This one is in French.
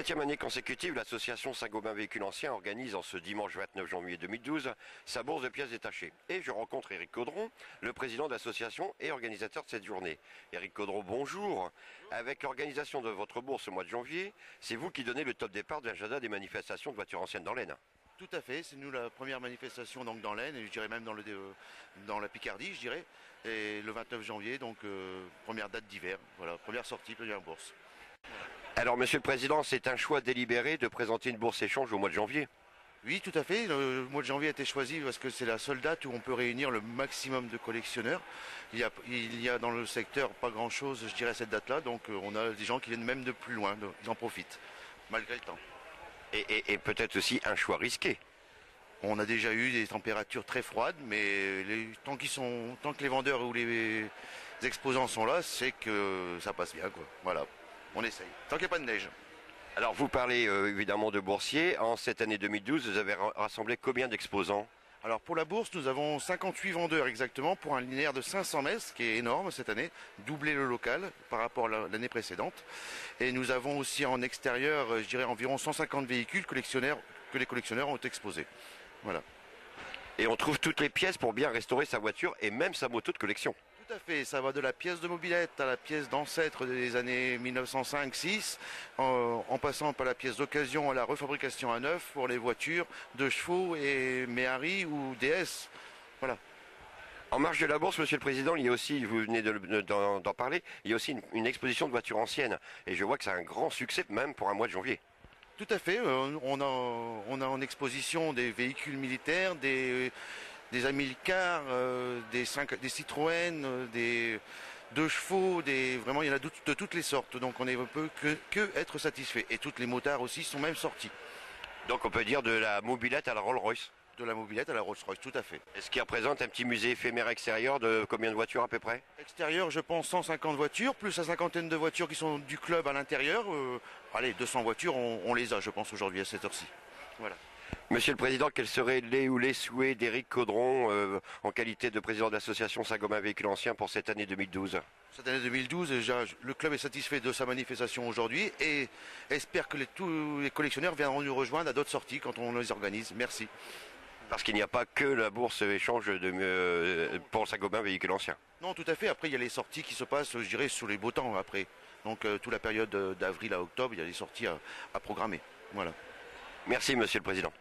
7e année consécutive, l'association Saint-Gobain Véhicule Ancien organise en ce dimanche 29 janvier 2012 sa bourse de pièces détachées. Et je rencontre Éric Caudron, le président de l'association et organisateur de cette journée. Éric Caudron, bonjour. Avec l'organisation de votre bourse au mois de janvier, c'est vous qui donnez le top départ de l'agenda des manifestations de voitures anciennes dans l'Aisne. Tout à fait, c'est nous la première manifestation donc dans l'Aisne, et je dirais même dans la Picardie, je dirais. Et le 29 janvier, donc première date d'hiver, voilà, première sortie, première bourse. Alors, Monsieur le Président, c'est un choix délibéré de présenter une bourse échange au mois de janvier. Oui, tout à fait. Le mois de janvier a été choisi parce que c'est la seule date où on peut réunir le maximum de collectionneurs. Il y a dans le secteur pas grand-chose, je dirais, à cette date-là. Donc on a des gens qui viennent même de plus loin. Ils en profitent, malgré le temps. Et peut-être aussi un choix risqué. On a déjà eu des températures très froides, mais tant que les vendeurs ou les exposants sont là, c'est que ça passe bien, quoi. Voilà, on essaye. Tant qu'il n'y a pas de neige. Alors, vous parlez évidemment de boursiers. En cette année 2012, vous avez rassemblé combien d'exposants ? Alors pour la bourse, nous avons 58 vendeurs exactement pour un linéaire de 500 mètres, ce qui est énorme cette année, doublé le local par rapport à l'année précédente. Et nous avons aussi en extérieur, je dirais environ 150 véhicules que les collectionneurs ont exposés. Voilà. Et on trouve toutes les pièces pour bien restaurer sa voiture et même sa moto de collection. Tout à fait, ça va de la pièce de mobilette à la pièce d'ancêtre des années 1905-6, en passant par la pièce d'occasion à la refabrication à neuf pour les voitures de chevaux et Méhari ou DS. Voilà. En marge de la bourse, Monsieur le Président, il y a aussi, vous venez d'en parler, il y a aussi une exposition de voitures anciennes. Et je vois que c'est un grand succès même pour un mois de janvier. Tout à fait, on a en exposition des véhicules militaires, des Amilcar, des Citroën, des 2 chevaux, vraiment il y en a de toutes les sortes. Donc on ne peut que être satisfait. Et toutes les motards aussi sont même sortis. Donc on peut dire de la mobilette à la Rolls-Royce. De la mobilette à la Rolls-Royce, tout à fait. Est-ce qu'il représente un petit musée éphémère extérieur de combien de voitures à peu près ? Extérieur, je pense 150 voitures, plus la cinquantaine de voitures qui sont du club à l'intérieur. Allez, 200 voitures, on les a, je pense, aujourd'hui à cette heure-ci. Voilà. Monsieur le Président, quels seraient les souhaits d'Éric Caudron en qualité de président de l'association Saint-Gobain Véhicule Ancien pour cette année 2012 ? Cette année 2012, déjà, le club est satisfait de sa manifestation aujourd'hui et espère que tous les collectionneurs viendront nous rejoindre à d'autres sorties quand on les organise. Merci. Parce qu'il n'y a pas que la bourse échange pour Saint-Gobain Véhicule Ancien. Non, tout à fait. Après, il y a les sorties qui se passent, je dirais, sous les beaux temps après. Donc, toute la période d'avril à octobre, il y a des sorties à programmer. Voilà. Merci, Monsieur le Président.